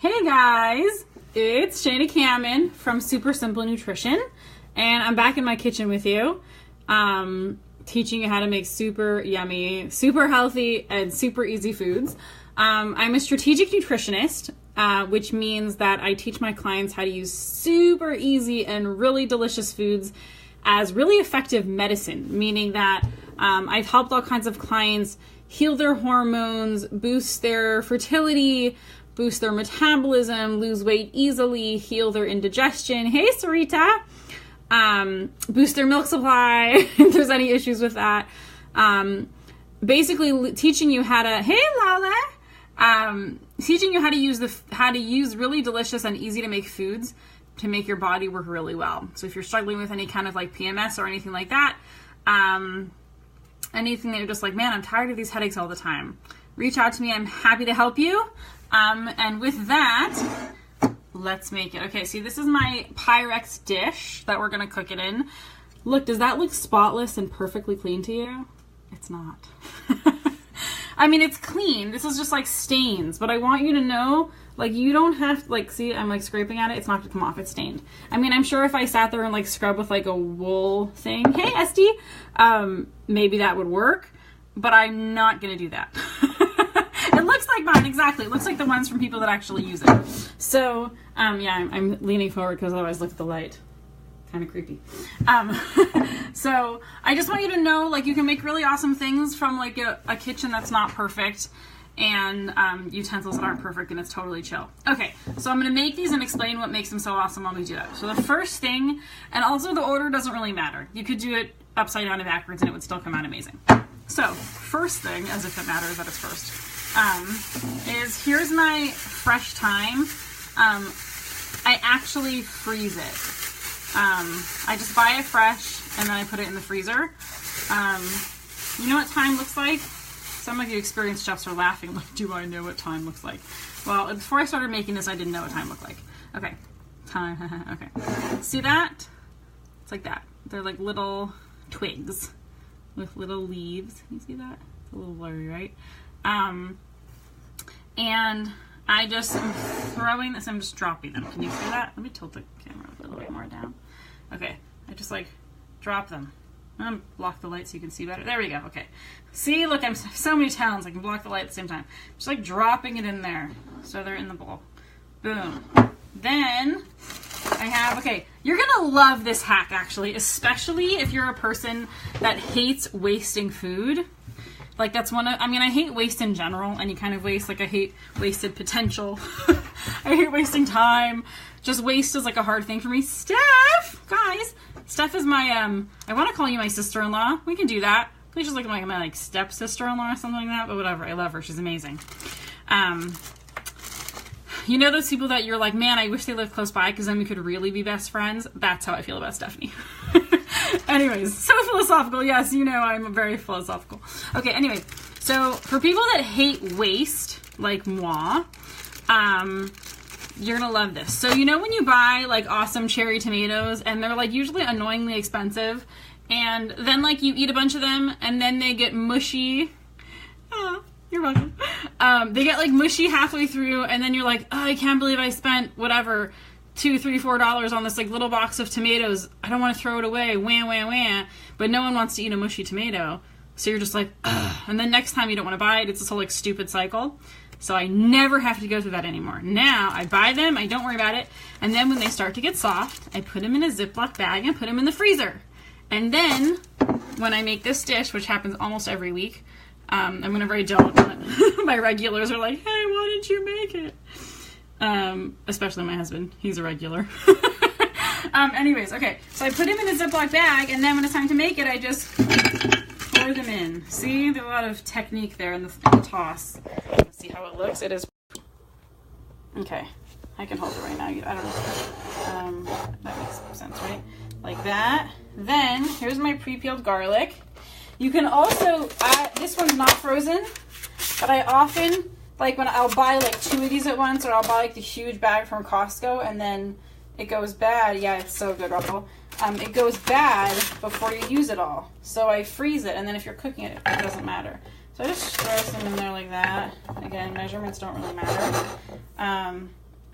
Hey guys, it's Shayna Cameron from Super Simple Nutrition, and I'm back in my kitchen with you, teaching you how to make super yummy, super healthy, and super easy foods. I'm a strategic nutritionist, which means that I teach my clients how to use super easy and really delicious foods as really effective medicine, meaning that I've helped all kinds of clients heal their hormones, boost their fertility, boost their metabolism, lose weight easily, heal their indigestion. Hey, Sarita. Boost their milk supply if there's any issues with that. Basically teaching you how to, hey, Lala. Teaching you how to use really delicious and easy to make foods to make your body work really well. So if you're struggling with any kind of like PMS or anything like that, anything that you're just like, man, I'm tired of these headaches all the time, reach out to me. I'm happy to help you. And with that, let's make it. Okay, see, this is my Pyrex dish that we're going to cook it in. Look, does that look spotless and perfectly clean to you? It's not. I mean, it's clean. This is just like stains, but I want you to know, like, you don't have to, like, see, I'm like scraping at it. It's not going to come off. It's stained. I mean, I'm sure if I sat there and like scrub with like a wool thing, hey, Esty, maybe that would work, but I'm not going to do that. It looks like mine, exactly. It looks like the ones from people that actually use it. So, yeah, I'm leaning forward because otherwise look at the light. Kind of creepy. So I just want you to know, like, you can make really awesome things from like a kitchen that's not perfect and utensils that aren't perfect, and it's totally chill. Okay, so I'm going to make these and explain what makes them so awesome while we do that. So the first thing, and also the order doesn't really matter. You could do it upside down and backwards and it would still come out amazing. So first thing, as if it matters that it's first, is here's my fresh thyme. I actually freeze it. I just buy it fresh and then I put it in the freezer. You know what thyme looks like? Some of you experienced chefs are laughing, like, do I know what thyme looks like? Well, before I started making this, I didn't know what thyme looked like. Okay, thyme, okay. See that? It's like that. They're like little twigs with little leaves. Can you see that? It's a little blurry, right? And I just am throwing this, I'm just dropping them. Can you see that? Let me tilt the camera a little bit more down. Okay, I just like drop them. I'm gonna block the light so you can see better. There we go, okay. See, look, I'm so many talents, I can block the light at the same time. Just like dropping it in there so they're in the bowl. Boom. Then I have, okay, you're gonna love this hack actually, especially if you're a person that hates wasting food. Like, that's one of, I mean, I hate waste in general, any kind of waste. Like, I hate wasted potential. I hate wasting time. Just waste is like a hard thing for me. Steph, guys, Steph is my, I want to call you my sister-in-law. We can do that. Please just look at my like step-sister-in-law or something like that, but whatever. I love her. She's amazing. You know those people that you're like, man, I wish they lived close by because then we could really be best friends? That's how I feel about Stephanie. Anyways, so philosophical. Yes, you know I'm very philosophical. Okay, anyway, so for people that hate waste, like moi, you're gonna love this. So you know when you buy like awesome cherry tomatoes and they're like usually annoyingly expensive, and then like you eat a bunch of them and then they get mushy. Oh, you're welcome. They get like mushy halfway through and then you're like, oh, I can't believe I spent whatever, $2, $3, $4 on this like little box of tomatoes. I don't want to throw it away. Wah, wah, wah. But no one wants to eat a mushy tomato. So you're just like, ugh. And then next time you don't want to buy it. It's this whole like stupid cycle. So I never have to go through that anymore. Now I buy them. I don't worry about it. And then when they start to get soft, I put them in a Ziploc bag and put them in the freezer. And then when I make this dish, which happens almost every week, and whenever I don't, my regulars are like, hey, why didn't you make it? Especially my husband. He's a regular. Anyways, okay. So I put him in a Ziploc bag, and then when it's time to make it, I just pour them in. See? There's a lot of technique there in the toss. Let's see how it looks. It is... Okay. I can hold it right now. I don't know. That makes sense, right? Like that. Then, here's my pre-peeled garlic. You can also add... This one's not frozen, but I often... Like when I'll buy like 2 of these at once, or I'll buy like the huge bag from Costco, and then it goes bad. Yeah, it's so good, Russell. It goes bad before you use it all. So I freeze it, and then if you're cooking it, it doesn't matter. So I just throw some in there like that. Again, measurements don't really matter.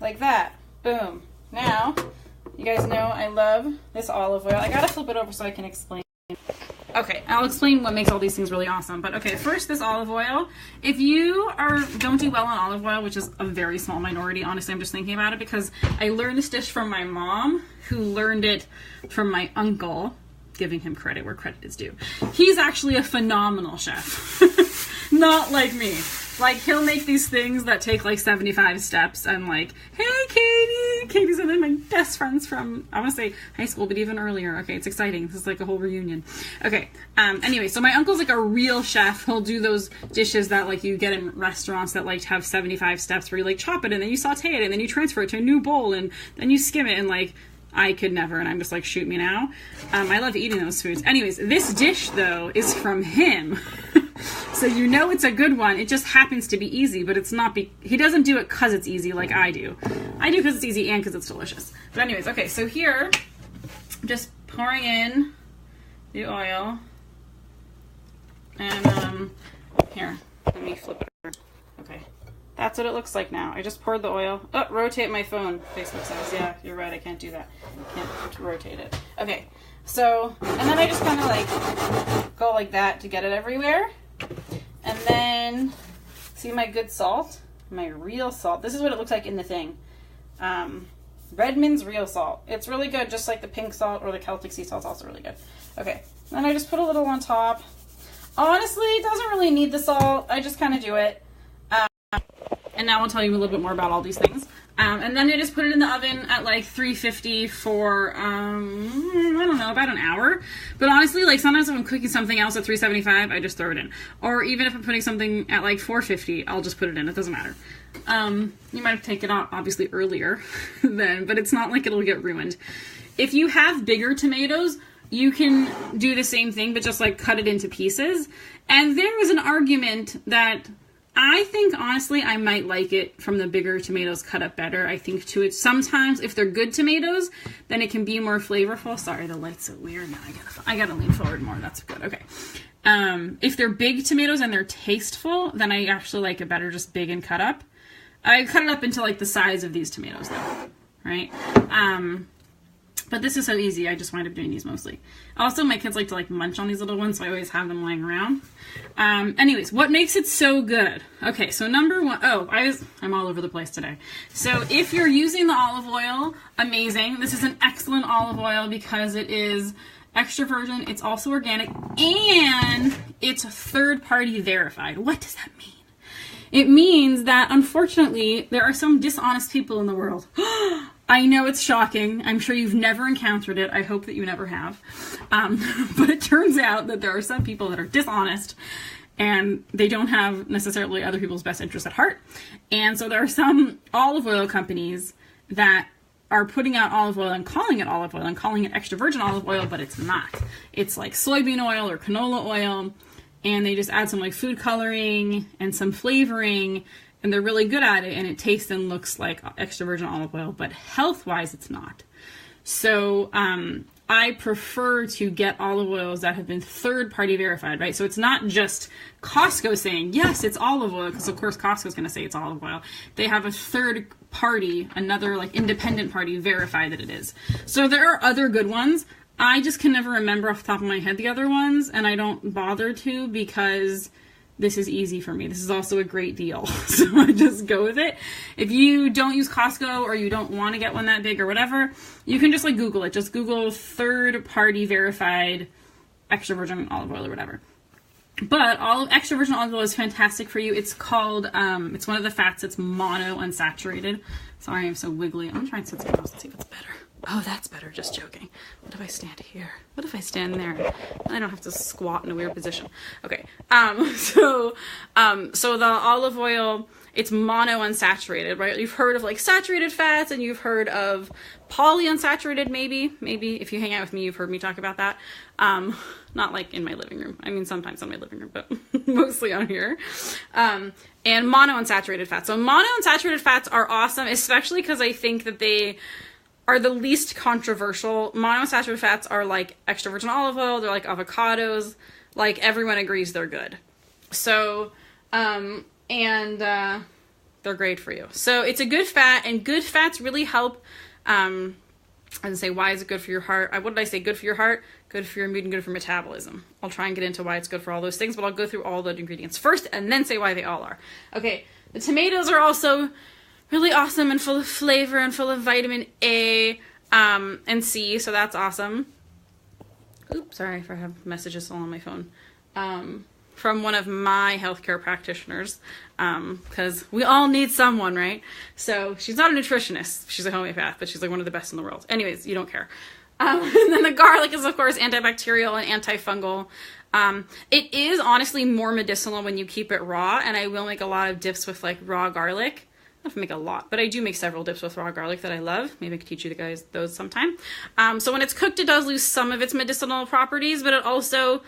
like that. Boom. Now, you guys know I love this olive oil. I gotta flip it over so I can explain. Okay, I'll explain what makes all these things really awesome. But okay, first this olive oil. If you don't do well on olive oil, which is a very small minority, honestly, I'm just thinking about it because I learned this dish from my mom, who learned it from my uncle, giving him credit where credit is due. He's actually a phenomenal chef. Not like me. Like, he'll make these things that take like 75 steps. I'm like, hey, Katie. Katie's one of my best friends from, I want to say high school, but even earlier. Okay, it's exciting. This is like a whole reunion. Okay, anyway, so my uncle's like a real chef. He'll do those dishes that like you get in restaurants that like have 75 steps where you like chop it and then you saute it and then you transfer it to a new bowl and then you skim it, and like, I could never, and I'm just like, shoot me now. I love eating those foods. Anyways, this dish, though, is from him. So you know it's a good one. It just happens to be easy, but it's not, he doesn't do it because it's easy like I do. I do because it's easy and because it's delicious. But anyways, okay, so here, I'm just pouring in the oil. And, here, let me flip it over. Okay. That's what it looks like now. I just poured the oil. Oh, rotate my phone, Facebook says. Yeah, you're right, I can't do that. Can't rotate it. Okay, so, and then I just kind of like go like that to get it everywhere. And then, see my good salt? My real salt. This is what it looks like in the thing. Redmond's real salt. It's really good, just like the pink salt or the Celtic sea salt's also really good. Okay, then I just put a little on top. Honestly, it doesn't really need the salt. I just kind of do it. And now I'll tell you a little bit more about all these things. And then I just put it in the oven at like 350 for, I don't know, about an hour. But honestly, like sometimes if I'm cooking something else at 375, I just throw it in. Or even if I'm putting something at like 450, I'll just put it in. It doesn't matter. You might have taken it out obviously earlier then, but it's not like it'll get ruined. If you have bigger tomatoes, you can do the same thing, but just like cut it into pieces. And there is an argument that I think, honestly, I might like it from the bigger tomatoes cut up better. I think, too, it's sometimes, if they're good tomatoes, then it can be more flavorful. Sorry, the light's so weird now. I gotta lean forward more. That's good. Okay. If they're big tomatoes and they're tasteful, then I actually like it better just big and cut up. I cut it up into, like, the size of these tomatoes, though. Right? But this is so easy, I just wind up doing these mostly. Also, my kids like to like munch on these little ones, so I always have them lying around. Anyways, what makes it so good? Okay, so number one, I'm all over the place today. So if you're using the olive oil, amazing. This is an excellent olive oil because it is extra virgin, it's also organic, and it's third-party verified. What does that mean? It means that, unfortunately, there are some dishonest people in the world. I know it's shocking. I'm sure you've never encountered it. I hope that you never have. But it turns out that there are some people that are dishonest and they don't have necessarily other people's best interests at heart. And so there are some olive oil companies that are putting out olive oil and calling it olive oil and calling it extra virgin olive oil, but it's not. It's like soybean oil or canola oil, and they just add some like food coloring and some flavoring, and they're really good at it, and it tastes and looks like extra virgin olive oil, but health-wise, it's not. So I prefer to get olive oils that have been third-party verified, right? So it's not just Costco saying, yes, it's olive oil, because of course Costco's going to say it's olive oil. They have a third party, another like independent party, verify that it is. So there are other good ones. I just can never remember off the top of my head the other ones, and I don't bother to because this is easy for me. This is also a great deal. So I just go with it. If you don't use Costco or you don't want to get one that big or whatever, you can just like Google it. Just Google third party verified extra virgin olive oil or whatever. But extra virgin olive oil is fantastic for you. It's called, it's one of the fats that's monounsaturated. Sorry, I'm so wiggly. I'm going to try and sit somewhere else and see if it's better. Oh, that's better. Just joking. What if I stand here? What if I stand there? I don't have to squat in a weird position. Okay. So the olive oil, it's monounsaturated, right? You've heard of like saturated fats, and you've heard of polyunsaturated, maybe. Maybe if you hang out with me, you've heard me talk about that. Not like in my living room. I mean, sometimes in my living room, but mostly on here. And monounsaturated fats. So monounsaturated fats are awesome, especially because I think that they are the least controversial. Monounsaturated fats are like extra virgin olive oil, they're like avocados, like everyone agrees they're good. So, They're great for you. So it's a good fat, and good fats really help. And say, why is it good for your heart? What did I say? Good for your heart, good for your mood, and good for metabolism. I'll try and get into why it's good for all those things, but I'll go through all the ingredients first and then say why they all are. Okay, the tomatoes are also really awesome and full of flavor and full of vitamin A and C, so that's awesome. Oops, sorry if I have messages all on my phone. From one of my healthcare practitioners, because we all need someone, right? So she's not a nutritionist, she's a homeopath, but she's like one of the best in the world. Anyways, you don't care. And then the garlic is, of course, antibacterial and antifungal. It is honestly more medicinal when you keep it raw, and I will make a lot of dips with like raw garlic. I don't know if I make a lot, but I do make several dips with raw garlic that I love. Maybe I could teach you guys those sometime. So when it's cooked, it does lose some of its medicinal properties, but it also...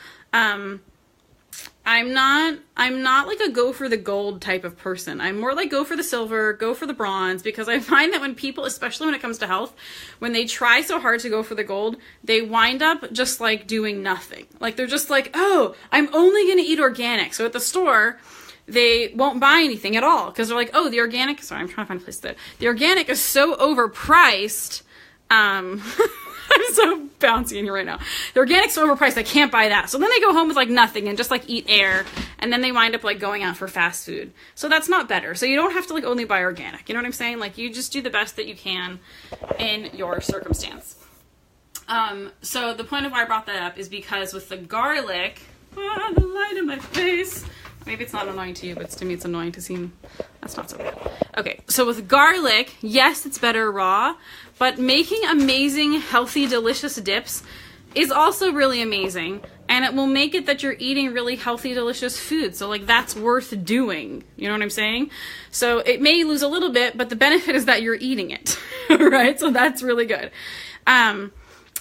I'm not like a go for the gold type of person. I'm more like go for the silver, go for the bronze, because I find that when people, especially when it comes to health, when they try so hard to go for the gold, they wind up just like doing nothing. Like they're just like, oh, I'm only going to eat organic. So at the store, they won't buy anything at all because they're like, oh, the organic, sorry, I'm trying to find a place that the organic is so overpriced. I'm so bouncy in here right now. The organic's so overpriced, I can't buy that. So then they go home with like nothing and just like eat air, and then they wind up like going out for fast food. So that's not better. So you don't have to like only buy organic. You know what I'm saying? Like you just do the best that you can in your circumstance. So the point of why I brought that up is because with the garlic, the light in my face. Maybe it's not annoying to you, but to me it's annoying to see. That's not so bad. Okay, so with garlic, yes, it's better raw, but making amazing, healthy, delicious dips is also really amazing, and it will make it that you're eating really healthy, delicious food. So like that's worth doing. You know what I'm saying? So it may lose a little bit, but the benefit is that you're eating it, right? So that's really good. And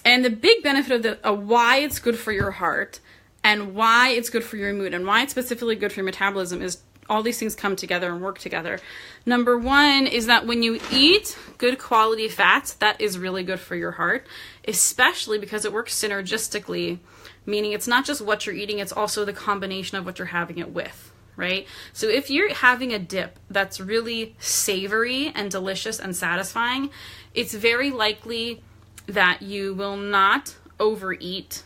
the big benefit of why it's good for your heart and why it's good for your mood and why it's specifically good for your metabolism is all these things come together and work together. Number one is that when you eat good quality fats, that is really good for your heart, especially because it works synergistically, meaning it's not just what you're eating, it's also the combination of what you're having it with, right? So if you're having a dip that's really savory and delicious and satisfying, it's very likely that you will not overeat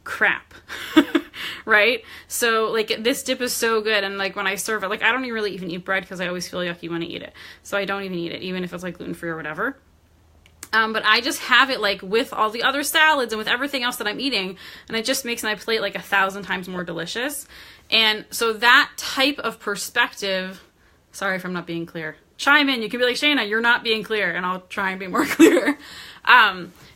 crap. Right? So like this dip is so good, and like when I serve it, like I don't really even eat bread because I always feel yucky when I eat it. So I don't even eat it, even if it's like gluten-free or whatever. But I just have it like with all the other salads and with everything else that I'm eating, and it just makes my plate like 1,000 times more delicious. And so that type of perspective, sorry if I'm not being clear. Chime in. You can be like, Shayna, you're not being clear, and I'll try and be more clear.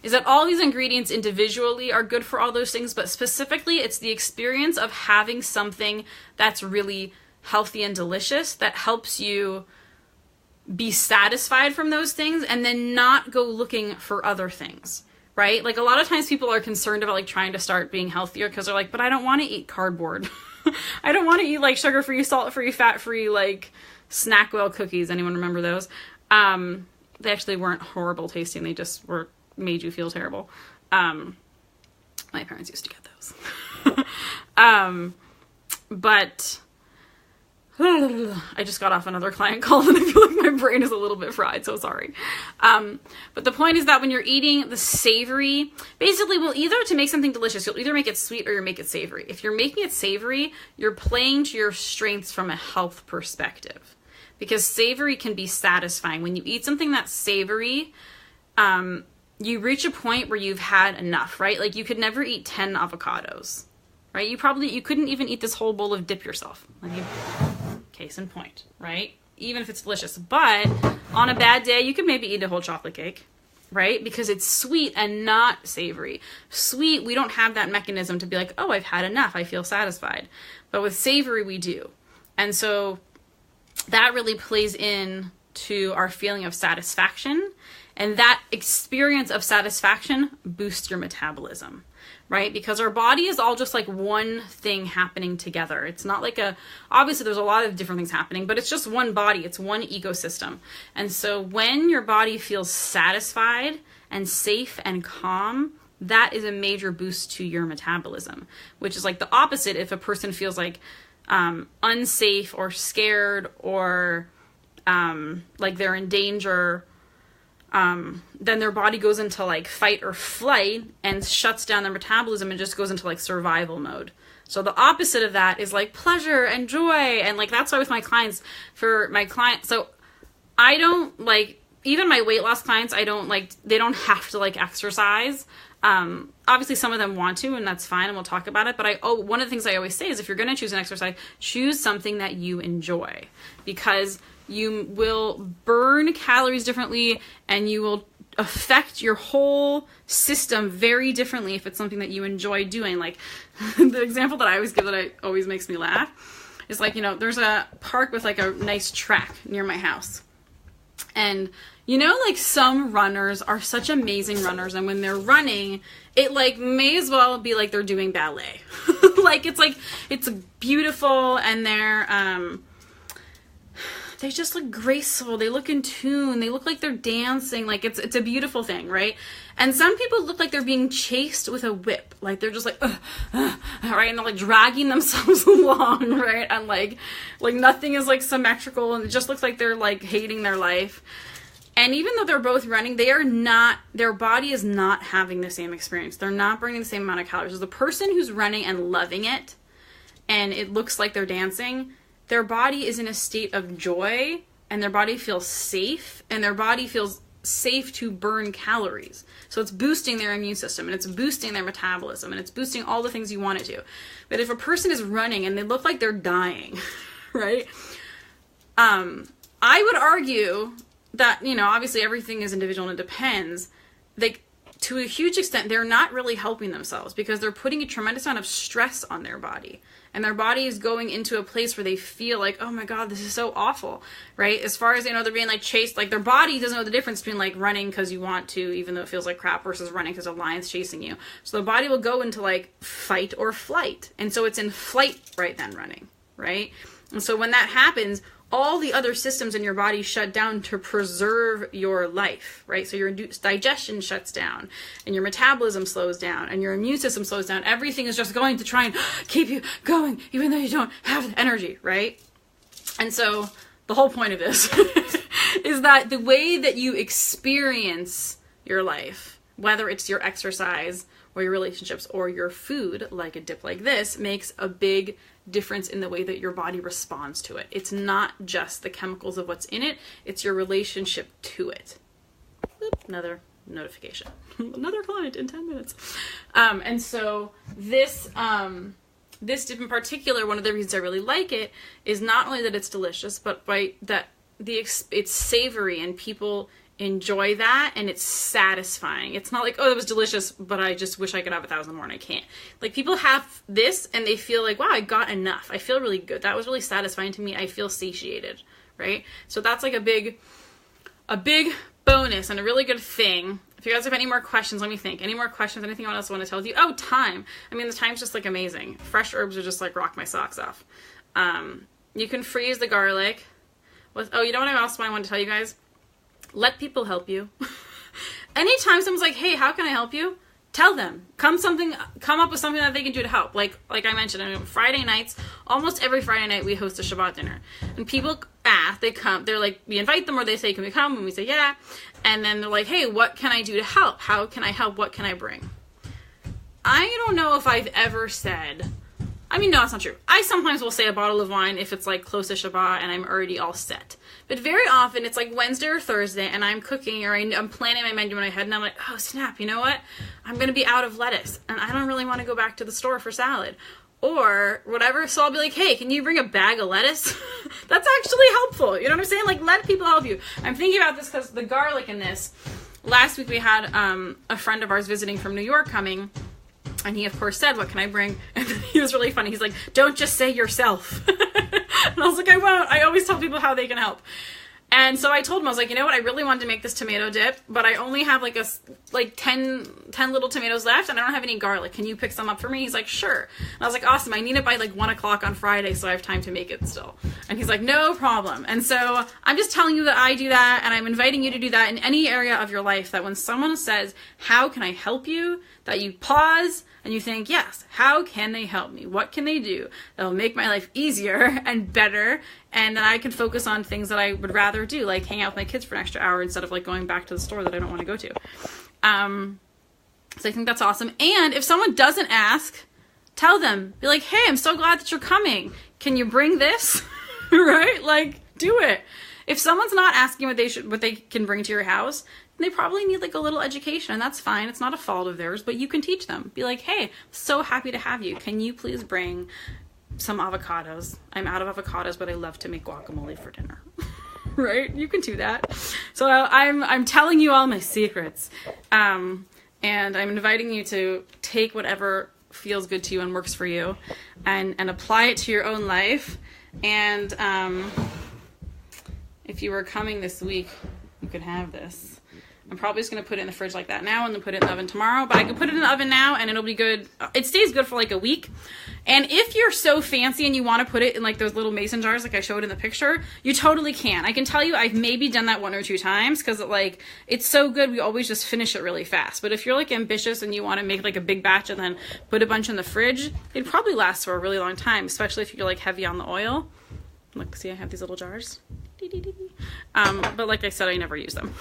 Is that all these ingredients individually are good for all those things, but specifically it's the experience of having something that's really healthy and delicious that helps you be satisfied from those things and then not go looking for other things, right? Like a lot of times people are concerned about like trying to start being healthier because they're like, but I don't want to eat cardboard. I don't want to eat like sugar-free, salt-free, fat-free, like Snackwell cookies. Anyone remember those? They actually weren't horrible tasting. They just made you feel terrible. My parents used to get those. But I just got off another client call and I feel like my brain is a little bit fried, so sorry. But the point is that when you're eating the savory, basically, well, either to make something delicious, you'll either make it sweet or you make it savory. If you're making it savory, you're playing to your strengths from a health perspective. Because savory can be satisfying. When you eat something that's savory, you reach a point where you've had enough, right? Like you could never eat 10 avocados, right? You couldn't even eat this whole bowl of dip yourself. Case in point, right? Even if it's delicious. But on a bad day, you could maybe eat a whole chocolate cake, right? Because it's sweet and not savory. Sweet, we don't have that mechanism to be like, oh, I've had enough, I feel satisfied. But with savory, we do. And so that really plays in to our feeling of satisfaction, and that experience of satisfaction boosts your metabolism, right? Because our body is all just like one thing happening together. It's not like obviously there's a lot of different things happening, but it's just one body. It's one ecosystem. And so when your body feels satisfied and safe and calm, that is a major boost to your metabolism, which is like the opposite if a person feels like unsafe or scared or like they're in danger, then their body goes into like fight or flight and shuts down their metabolism and just goes into like survival mode. So the opposite of that is like pleasure and joy. And like, that's why with my clients, so I don't like, even my weight loss clients, I don't like, they don't have to like exercise. Obviously some of them want to, and that's fine, and we'll talk about it. But one of the things I always say is if you're going to choose an exercise, choose something that you enjoy, because you will burn calories differently and you will affect your whole system very differently if it's something that you enjoy doing. Like the example that I always give that always makes me laugh is like, there's a park with like a nice track near my house. And like some runners are such amazing runners, and when they're running, it like may as well be like they're doing ballet. It's beautiful, and they just look graceful. They look in tune. They look like they're dancing. Like it's a beautiful thing, right? And some people look like they're being chased with a whip. Like they're just like, right? And they're like dragging themselves along, right? And like nothing is like symmetrical, and it just looks like they're like hating their life. And even though they're both running, their body is not having the same experience. They're not burning the same amount of calories. So the person who's running and loving it, and it looks like they're dancing, their body is in a state of joy, and their body feels safe, and their body feels safe to burn calories. So it's boosting their immune system, and it's boosting their metabolism, and it's boosting all the things you want it to. But if a person is running and they look like they're dying, right? I would argue that, obviously everything is individual and it depends. Like, to a huge extent, they're not really helping themselves because they're putting a tremendous amount of stress on their body. And their body is going into a place where they feel like, oh my God, this is so awful, right? As far as, they're being like chased, like their body doesn't know the difference between like running because you want to, even though it feels like crap, versus running because a lion's chasing you. So the body will go into like fight or flight. And so it's in flight right then running, right? And so when that happens, all the other systems in your body shut down to preserve your life, right? So your digestion shuts down, and your metabolism slows down, and your immune system slows down. Everything is just going to try and keep you going, even though you don't have the energy, right? And so the whole point of this is that the way that you experience your life, whether it's your exercise or your relationships or your food, like a dip like this, makes a big difference in the way that your body responds to it. It's not just the chemicals of what's in it, it's your relationship to it. Oop, another notification. Another client in 10 minutes. And so this dip in particular, one of the reasons I really like it is not only that it's delicious, but that it's savory and people enjoy that, and it's satisfying. It's not like, oh, that was delicious, but I just wish I could have 1,000 more and I can't. Like, people have this and they feel like, wow, I got enough. I feel really good. That was really satisfying to me. I feel satiated, right? So that's like a big bonus and a really good thing. If you guys have any more questions, let me think. Any more questions? Anything else I want to tell you? Oh, thyme. I mean, the thyme's just like amazing. Fresh herbs are just like rock my socks off. You can freeze the garlic. You know what else I want to tell you guys? Let people help you. Anytime someone's like, hey, how can I help you? Tell them. Come up with something that they can do to help. Like I mentioned, Friday nights, almost every Friday night we host a Shabbat dinner. And people ask, they come, they're like, we invite them, or they say, can we come? And we say, yeah. And then they're like, hey, what can I do to help? How can I help? What can I bring? I don't know if I've ever said, no, that's not true. I sometimes will say a bottle of wine if it's like close to Shabbat and I'm already all set. But very often it's like Wednesday or Thursday and I'm cooking, or I'm planning my menu in my head, and I'm like, oh snap, you know what? I'm going to be out of lettuce and I don't really want to go back to the store for salad or whatever. So I'll be like, hey, can you bring a bag of lettuce? That's actually helpful. You know what I'm saying? Like, let people help you. I'm thinking about this because the garlic in this, last week we had a friend of ours visiting from New York coming. And he, of course, said, what can I bring? And he was really funny. He's like, don't just say yourself. And I was like, I won't. I always tell people how they can help. And so I told him, I was like, you know what? I really wanted to make this tomato dip, but I only have like 10 little tomatoes left, and I don't have any garlic. Can you pick some up for me? He's like, sure. And I was like, awesome. I need it by like 1 o'clock on Friday, so I have time to make it still. And he's like, no problem. And so I'm just telling you that I do that, and I'm inviting you to do that in any area of your life, that when someone says, how can I help you? That you pause and you think, yes, how can they help me? What can they do that will make my life easier and better And then I can focus on things that I would rather do, like hang out with my kids for an extra hour instead of like going back to the store that I don't want to go to. So I think that's awesome. And if someone doesn't ask, tell them. Be like, hey, I'm so glad that you're coming. Can you bring this? Right? Like, do it. If someone's not asking what they can bring to your house, they probably need like a little education, and that's fine. It's not a fault of theirs, but you can teach them. Be like, hey, so happy to have you. Can you please bring some avocados? I'm out of avocados, but I love to make guacamole for dinner. Right? You can do that. So I'm telling you all my secrets. And I'm inviting you to take whatever feels good to you and works for you and apply it to your own life. And if you were coming this week, you could have this. I'm probably just going to put it in the fridge like that now and then put it in the oven tomorrow. But I can put it in the oven now and it'll be good. It stays good for like a week. And if you're so fancy and you want to put it in like those little mason jars like I showed in the picture, you totally can. I can tell you I've maybe done that 1 or 2 times because it's so good we always just finish it really fast. But if you're like ambitious and you want to make like a big batch and then put a bunch in the fridge, it'd probably last for a really long time, especially if you're like heavy on the oil. Look, see, I have these little jars. But like I said, I never use them.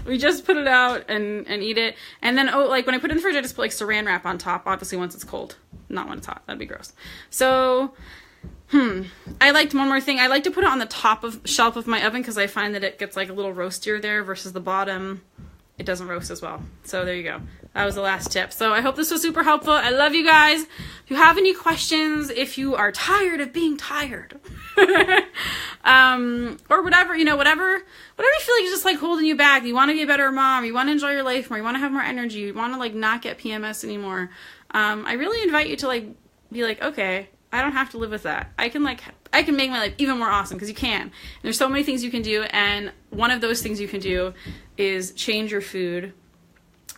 We just put it out and eat it. And then, like when I put it in the fridge, I just put like saran wrap on top, obviously once it's cold, not when it's hot. That'd be gross. So, I liked one more thing. I like to put it on the top of shelf of my oven because I find that it gets like a little roastier there versus the bottom. It doesn't roast as well. So there you go. That was the last tip. So I hope this was super helpful. I love you guys. If you have any questions, if you are tired of being tired, or whatever, whatever you feel like is just like holding you back. You want to be a better mom. You want to enjoy your life more. You want to have more energy. You want to like not get PMS anymore. I really invite you to like be like, okay, I don't have to live with that. I can make my life even more awesome because you can. And there's so many things you can do. And one of those things you can do is change your food.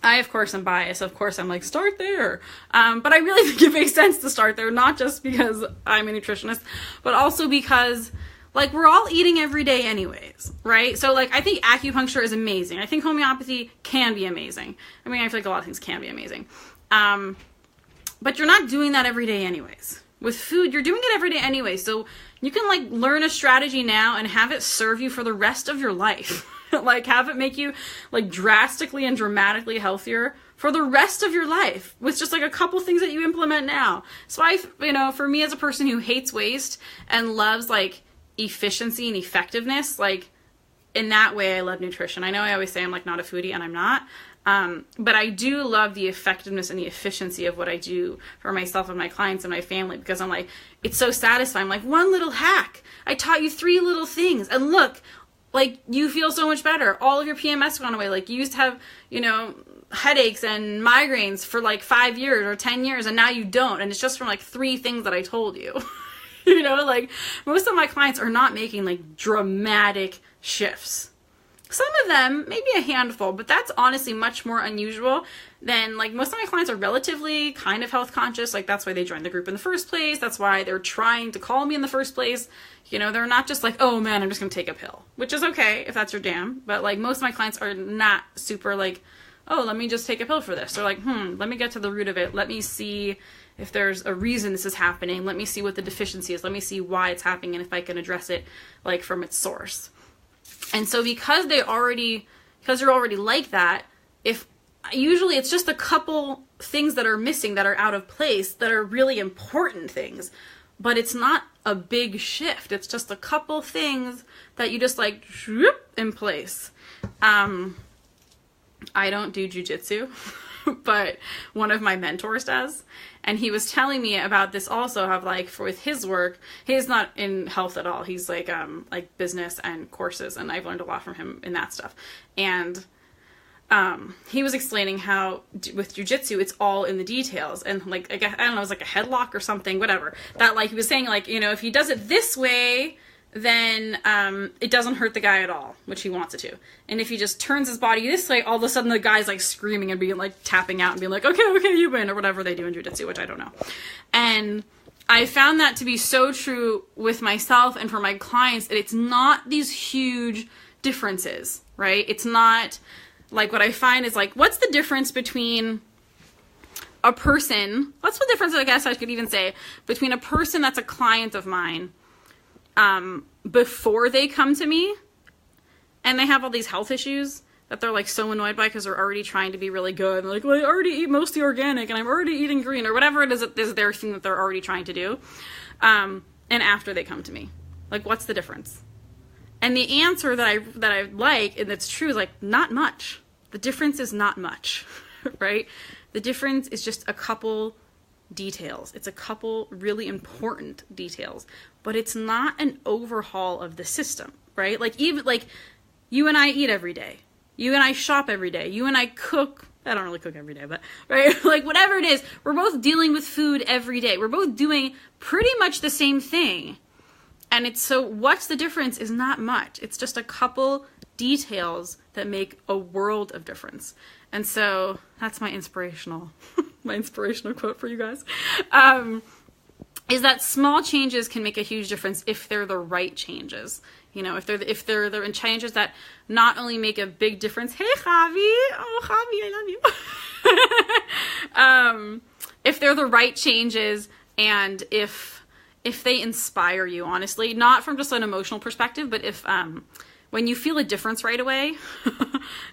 I, of course, am biased. Of course, I'm like, start there. But I really think it makes sense to start there, not just because I'm a nutritionist, but also because, like, we're all eating every day anyways, right? So, like, I think acupuncture is amazing. I think homeopathy can be amazing. I mean, I feel like a lot of things can be amazing. But you're not doing that every day anyways. With food, you're doing it every day anyway. So you can, like, learn a strategy now and have it serve you for the rest of your life. Like, have it make you, like, drastically and dramatically healthier for the rest of your life with just, like, a couple things that you implement now. So for me as a person who hates waste and loves, like, efficiency and effectiveness, like, in that way I love nutrition. I know I always say I'm, like, not a foodie, and I'm not. But I do love the effectiveness and the efficiency of what I do for myself and my clients and my family, because I'm like, it's so satisfying. Like, one little hack. I taught you 3 little things, and look, like, you feel so much better. All of your PMS gone away. Like, you used to have, headaches and migraines for like 5 years or 10 years, and now you don't. And it's just from like 3 things that I told you. Like, most of my clients are not making like dramatic shifts. Some of them, maybe a handful, but that's honestly much more unusual than, like, most of my clients are relatively kind of health conscious. Like, that's why they joined the group in the first place. That's why they're trying to call me in the first place. They're not just like, oh man, I'm just going to take a pill, which is okay if that's your jam. But like, most of my clients are not super like, oh, let me just take a pill for this. They're like, let me get to the root of it. Let me see if there's a reason this is happening. Let me see what the deficiency is. Let me see why it's happening and if I can address it, like, from its source. And so because they're already like that, usually it's just a couple things that are missing, that are out of place, that are really important things, but it's not a big shift. It's just a couple things that you just like in place. I don't do jujitsu, but one of my mentors does. And he was telling me about this also, how with his work, he's not in health at all. He's like business and courses, and I've learned a lot from him in that stuff. And he was explaining how with jujitsu, it's all in the details. And like, I don't know, it was like a headlock or something, whatever. That, like, he was saying, like, if he does it this way, then it doesn't hurt the guy at all, which he wants it to. And if he just turns his body this way, all of a sudden the guy's like screaming and being like tapping out and being like, okay, you win, or whatever they do in jiu-jitsu, which I don't know. And I found that to be so true with myself and for my clients, that it's not these huge differences, right? It's not like, what I find is like, what's the difference between a person, what's the difference, I guess I could even say, between a person that's a client of mine before they come to me and they have all these health issues that they're like so annoyed by because they're already trying to be really good. And like, well, I already eat mostly organic and I'm already eating green or whatever it is their thing that they're already trying to do. And after they come to me, like, what's the difference? And the answer that I like, and that's true, is like, not much. The difference is not much, right? The difference is just a couple details. It's a couple really important details, but it's not an overhaul of the system, right? Like, even like you and I eat every day. You and I shop every day. You and I cook. I don't really cook every day, but right? Like, whatever it is, we're both dealing with food every day. We're both doing pretty much the same thing. And it's so what's the difference is not much. It's just a couple details that make a world of difference. And so that's my inspirational quote for you guys. Is that small changes can make a huge difference if they're the right changes. You know, if they're the changes that not only make a big difference. Hey, Javi. Oh, Javi, I love you. If they're the right changes and if they inspire you, honestly, not from just an emotional perspective, but if when you feel a difference right away,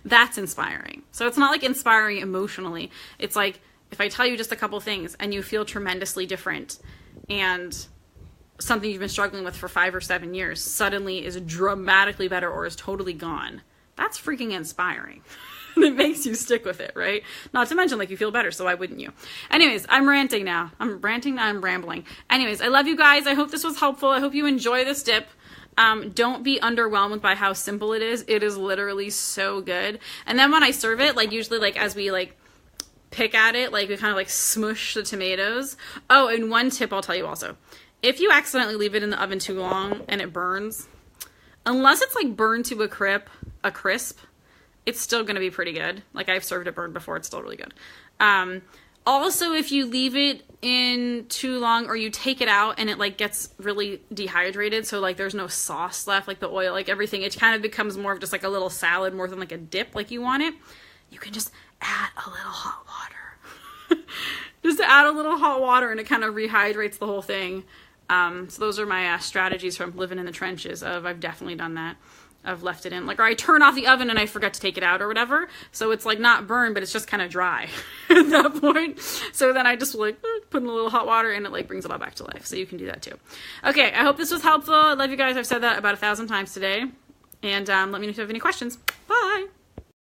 that's inspiring. So it's not like inspiring emotionally. It's like if I tell you just a couple things and you feel tremendously different and something you've been struggling with for 5 or 7 years suddenly is dramatically better or is totally gone. That's freaking inspiring. It makes you stick with it, right? Not to mention, like, you feel better, so why wouldn't you? Anyways, I'm ranting now. I'm rambling. Anyways, I love you guys. I hope this was helpful. I hope you enjoy this dip. Don't be underwhelmed by how simple it is. It is literally so good. And then when I serve it, like, usually, like, as we, like, pick at it, like, we kind of, like, smush the tomatoes. Oh, and one tip I'll tell you also. If you accidentally leave it in the oven too long and it burns, unless it's, like, burned to a crisp, it's still going to be pretty good. Like, I've served it burned before. It's still really good. Also, if you leave it in too long or you take it out and it, like, gets really dehydrated, so, like, there's no sauce left, like the oil, like everything, it kind of becomes more of just, like, a little salad more than, like, a dip like you want it, you can just add a little hot water. Just add a little hot water and it kind of rehydrates the whole thing. So those are my strategies from living in the trenches of I've definitely done that. I've left it in, like, or I turn off the oven and I forget to take it out or whatever. So it's like not burned, but it's just kind of dry at that point. So then I just like put in a little hot water and it like brings it all back to life. So you can do that too. Okay. I hope this was helpful. I love you guys. I've said that about 1,000 times today. And let me know if you have any questions. Bye.